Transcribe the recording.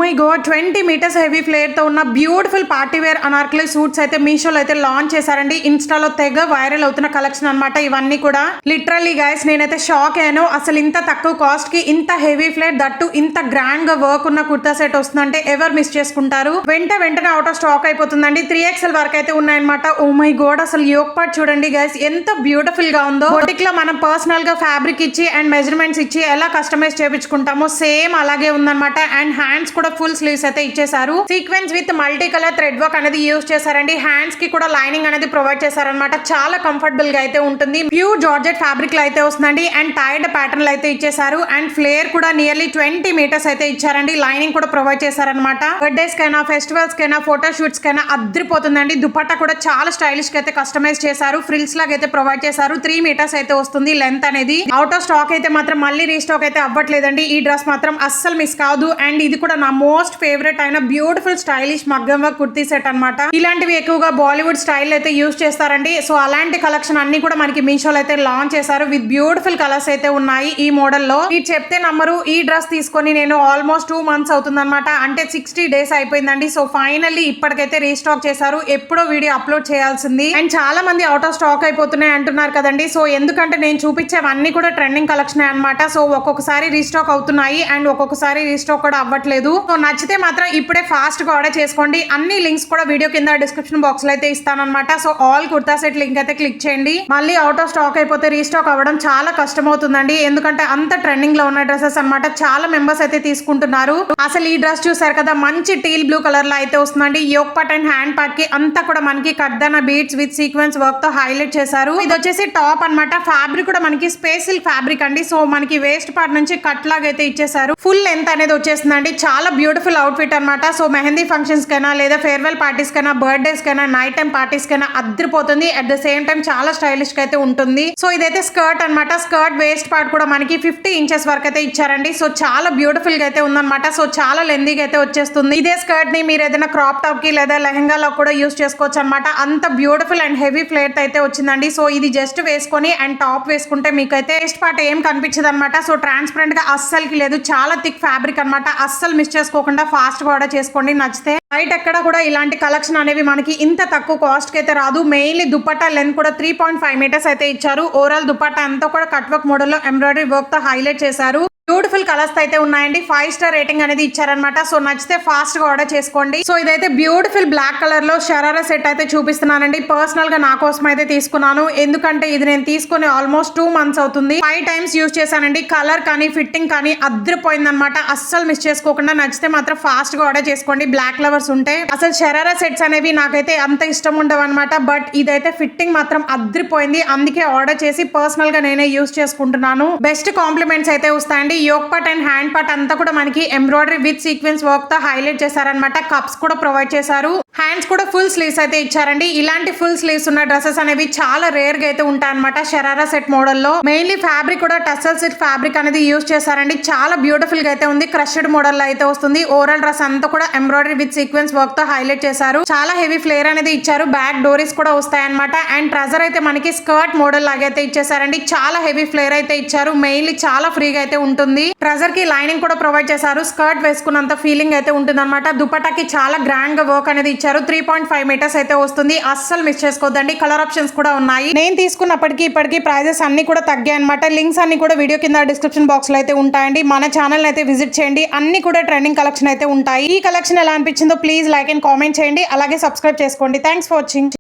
My god 20 metres heavy flare తో ఉన్న beautiful party wear anarkali suits అయితే మీషోలో అయితే లాంచ్ చేశారండి. ఇన్స్టాలో తెగ వైరల్ అవుతున్న కలెక్షన్ అన్నమాట ఇవన్నీ కూడా. లిటరల్లీ గైస్ నేనైతే షాక్ అయ్యాను. అసలు ఇంత తక్కువ కాస్ట్ కి ఇంత హెవీ ఫ్లేర్ దట్టు ఇంత గ్రాండ్ గా వర్క్ ఉన్న కుర్తా సెట్ వస్తుందంటే ఎవరు మిస్ చేసుకుంటారు. వెంటనే అవుట్ ఆఫ్ స్టాక్ అయిపోతుందండి. 3XL వరకు అయితే ఉన్నాయన్నమాట. ఓ మై గాడ్ అసలు యోక్ పార్ట్ చూడండి గైస్ ఎంత బ్యూటిఫుల్ గా ఉందో. బొటిక్ లో మనం పర్సనల్ గా ఫ్యాబ్రిక్ ఇచ్చి అండ్ మెజర్మెంట్స్ ఇచ్చి ఎలా కస్టమైజ్ చేయించుకుంటామో సేమ్ అలాగే ఉందన్నమాట. అండ్ హ్యాండ్స్ కూడా ఫుల్ స్లీవ్స్ అయితే ఇచ్చేసారు. Sequence with multi colour thread work అనేది యూజ్ చేశారండి. హ్యాండ్స్ కి కూడా లైనింగ్ అనేది ప్రొవైడ్ చేశారనమాట. చాలా కంఫర్టబుల్ గా అయితే ఉంటుంది. ప్యూర్ జార్జెట్ ఫ్యాబ్రిక్ లో అయితే వస్తుందండి. అండ్ టైర్డ్ ప్యాటర్న్ లో అయితే ఇచ్చేసారు. అండ్ ఫ్లేర్ కూడా నియర్లీ 20 మీటర్స్ అయితే ఇచ్చారండి. లైనింగ్ కూడా ప్రొవైడ్ చేశారనమాట. బర్త్డేస్ కైనా ఫెస్టివల్స్ కైనా ఫోటో షూట్స్ కైనా అద్రిపోతుందండి. దుపట్టా కూడా చాలా స్టైలిష్ గా అయితే కస్టమైజ్ చేశారు. ఫ్రిల్స్ లాగా అయితే ప్రొవైడ్ చేశారు. 3 మీటర్స్ అయితే వస్తుంది లెంత్ అనేది. అవుట్ ఆఫ్ స్టాక్ అయితే మాత్రం మళ్ళీ రీస్టాక్ అయితే అవ్వట్లేదండి. ఈ డ్రెస్ మాత్రం అస్సలు మిస్ కాదు. అండ్ ఇది కూడా నా మోస్ట్ ఫేవరెట్ అయిన బ్యూటిఫుల్ స్టైలిష్ మగ్గం వర్క్ కుర్తీ సెట్ అనమాట. ఇలాంటివి ఎక్కువగా బాలీవుడ్ స్టైల్ అయితే యూజ్ చేస్తారండి. సో అలాంటి కలెక్షన్ అన్ని కూడా మనకి మీషోలో అయితే లాంచ్ చేశారు. విత్ బ్యూటిఫుల్ కలర్స్ అయితే ఉన్నాయి ఈ మోడల్ లో. ఇది చెప్తే నమ్మరు, ఈ డ్రెస్ తీసుకొని నేను ఆల్మోస్ట్ 2 months అవుతుంది అనమాట. అంటే 60 days అయిపోయిందండి. సో ఫైనల్లీ ఇప్పటికైతే రీస్టాక్ చేశారు. ఎప్పుడో వీడియో అప్లోడ్ చేయాల్సింది. అండ్ చాలా మంది అవుట్ ఆఫ్ స్టాక్ అయిపోతున్నాయి అంటున్నారు కదండి. సో ఎందుకంటే నేను చూపించేవన్నీ కూడా ట్రెండింగ్ కలెక్షన్ అనమాట. సో ఒక్కొక్కసారి రీస్టాక్ అవుతున్నాయి అండ్ ఒక్కొక్కసారి రీస్టాక్ కూడా అవ్వట్లేదు. సో నచ్చితే మాత్రం ఇప్పుడే ఫాస్ట్ గా ఆర్డర్ చేసుకోండి. అన్ని లింక్స్ కూడా వీడియో కింద డిస్క్రిప్షన్ బాక్స్ లో అయితే ఇస్తానన్నమాట. So all kurta set link అయితే క్లిక్ చేయండి. మళ్ళీ అవుట్ ఆఫ్ స్టాక్ అయిపోతే రీస్టాక్ అవ్వడం చాలా కష్టం అవుతుందండి. ఎందుకంటే అంత ట్రెండింగ్ లో ఉన్న డ్రెస్సెస్ అనమాట. చాలా మెంబర్స్ అయితే తీసుకుంటున్నారు. అసలు ఈ డ్రెస్ చూసారు కదా, మంచి టీల్ బ్లూ కలర్ లో అయితే వస్తుందండి. Yoke part and hand part కి అంతా కూడా మనకి kardana beads with sequence work తో హైలైట్ చేశారు. ఇది వచ్చేసి టాప్ అనమాట. ఫ్యాబ్రిక్ కూడా మనకి స్పేసిల్ ఫ్యాబ్రిక్ అండి. సో మనకి వేస్ట్ పార్ట్ నుంచి కట్ లాగా అయితే ఇచ్చేసారు. ఫుల్ లెంత్ అనేది వచ్చేస్తుందండి. చాలా బ్యూటిఫుల్ అవుట్ ఫిట్ అనమాట. సో మెహందీ ఫంక్షన్స్ కైనా లేదా ఫేర్వెల్ పార్టీస్ కైనా బర్త్డేస్ కైనా నైట్ టైం పార్టీస్ కైనా అద్రిపోతుంది. అట్ ద సేమ్ టైం చాలా స్టైలిష్ గా అయితే ఉంటుంది. సో ఇదైతే స్కర్ట్ అనమాట. స్కర్ట్ వేస్ట్ పార్ట్ కూడా మనకి 50 inches వరకు అయితే ఇచ్చారండి. సో చాలా బ్యూటిఫుల్ గా అయితే ఉందన్నమాట. సో చాలా లెందీగా అయితే వచ్చేస్తుంది. ఇదే స్కర్ట్ ని మీరు ఏదైనా క్రాప్ టాప్ కి లేదా లెహంగాలో కూడా యూస్ చేసుకోవచ్చు అనమాట. అంత బ్యూటిఫుల్ అండ్ హెవీ ఫ్లేర్ అయితే వచ్చిందండి. సో ఇది జస్ట్ వేసుకొని అండ్ టాప్ వేసుకుంటే మీకైతే వేస్ట్ పార్ట్ ఏం కనిపించదు అనమాట. సో ట్రాన్స్పరెంట్ గా అస్సలకి లేదు. చాలా థిక్ ఫ్యాబ్రిక్ అనమాట. అస్సలు మిస్ చేసుకోకుండా ఫాస్ట్ గా ఆర్డర్ చేసుకోండి నచ్చితే. బయట ఎక్కడ కూడా ఇలాంటి కలెక్షన్ అనేవి మనకి ఇంత తక్కువ కాస్ట్ కి అయితే రాదు. మెయిన్లీ దుపట్టా లెంత్ కూడా 3.5 meters అయితే ఇచ్చారు. ఓవరాల్ దుపట్టా అంతా కూడా కట్ వర్క్ మోడల్ లో ఎంబ్రాయిడరీ వర్క్ తో హైలైట్ చేశారు. బ్యూటిఫుల్ కలర్స్ అయితే ఉన్నాయండి. 5 star రేటింగ్ అనేది ఇచ్చారనమాట. సో నచ్చితే ఫాస్ట్ గా ఆర్డర్ చేసుకోండి. సో ఇదైతే బ్యూటిఫుల్ బ్లాక్ కలర్ లో షరారా సెట్ అయితే చూపిస్తున్నానండి. పర్సనల్ గా నా కోసం అయితే తీసుకున్నాను. ఎందుకంటే ఇది నేను తీసుకుని ఆల్మోస్ట్ 2 months అవుతుంది. 5 times యూజ్ చేశానండి. కలర్ కానీ ఫిట్టింగ్ కానీ అద్రిపోయింది అనమాట. అస్సలు మిస్ చేసుకోకుండా నచ్చితే మాత్రం ఫాస్ట్ గా ఆర్డర్ చేసుకోండి. బ్లాక్ లవర్స్ ఉంటే అసలు షరారా సెట్స్ అనేవి నాకైతే అంత ఇష్టం ఉండవు అనమాట. బట్ ఇదైతే ఫిట్టింగ్ మాత్రం అద్రిపోయింది. అందుకే ఆర్డర్ చేసి పర్సనల్ గా నేనే యూజ్ చేసుకుంటున్నాను. బెస్ట్ కాంప్లిమెంట్స్ అయితే వస్తాయండి. Yoke part and hand part అంతా కూడా మనకి ఎంబ్రాయిడరీ విత్ సీక్వెన్స్ వర్క్ తో హైలైట్ చేశారనమాట. కప్స్ కూడా ప్రొవైడ్ చేశారు. హ్యాండ్స్ కూడా ఫుల్ స్లీవ్స్ అయితే ఇచ్చారండి. ఇలాంటి ఫుల్ స్లీవ్స్ ఉన్న డ్రెస్సెస్ అనేవి చాలా రేర్ గా అయితే ఉంటాయి అనమాట షరారా సెట్ మోడల్ లో. మెయిన్లీ ఫ్యాబ్రిక్ కూడా టస్సల్ సిల్క్ ఫ్యాబ్రిక్ అనేది యూజ్ చేశారండి. చాలా బ్యూటిఫుల్ గా అయితే ఉంది. క్రష్డ్ మోడల్ లో అయితే వస్తుంది. ఓవరాల్ డ్రెస్ అంతా కూడా ఎంబ్రాయిడరీ విత్ సీక్వెన్స్ వర్క్ తో హైలైట్ చేశారు. చాలా హెవీ ఫ్లేర్ అనేది ఇచ్చారు. బ్యాక్ డోరీస్ కూడా వస్తాయి అనమాట. అండ్ ట్రజర్ అయితే మనకి స్కర్ట్ మోడల్ లాగా అయితే ఇచ్చేసారండి. చాలా హెవీ ఫ్లేర్ అయితే ఇచ్చారు. మెయిన్లీ చాలా ఫ్రీగా అయితే ఉంటుంది. ట్రజర్ కి లైనింగ్ కూడా ప్రొవైడ్ చేశారు. స్కర్ట్ వేసుకున్నంత ఫీలింగ్ అయితే ఉంటుంది అనమాట. దుపట్టాకి చాలా గ్రాండ్ గా వర్క్ అనేది ఇచ్చారు. 3.5 meters అయితే వస్తుంది. అస్సలు మిస్ చేసుకోవద్దండి. కలర్ ఆప్షన్స్ కూడా ఉన్నాయి. నేను తీసుకున్నప్పటికీ ఇప్పటికీ ప్రైజెస్ అన్ని కూడా తగ్గాయి అనమాట. లింక్స్ అన్ని కూడా వీడియో కింద డిస్క్రిప్షన్ బాక్స్ లో అయితే ఉంటాయండి. మన ఛానల్ అయితే విజిట్ చేయండి. అన్ని కూడా ట్రెండింగ్ కలెక్షన్ అయితే ఉంటాయి. ఈ కలెక్షన్ ఎలా అనిపించిందో ప్లీజ్ లైక్ అండ్ కామెంట్ చేయండి. అలాగే సబ్స్క్రైబ్ చేసుకోండి. Thanks for watching.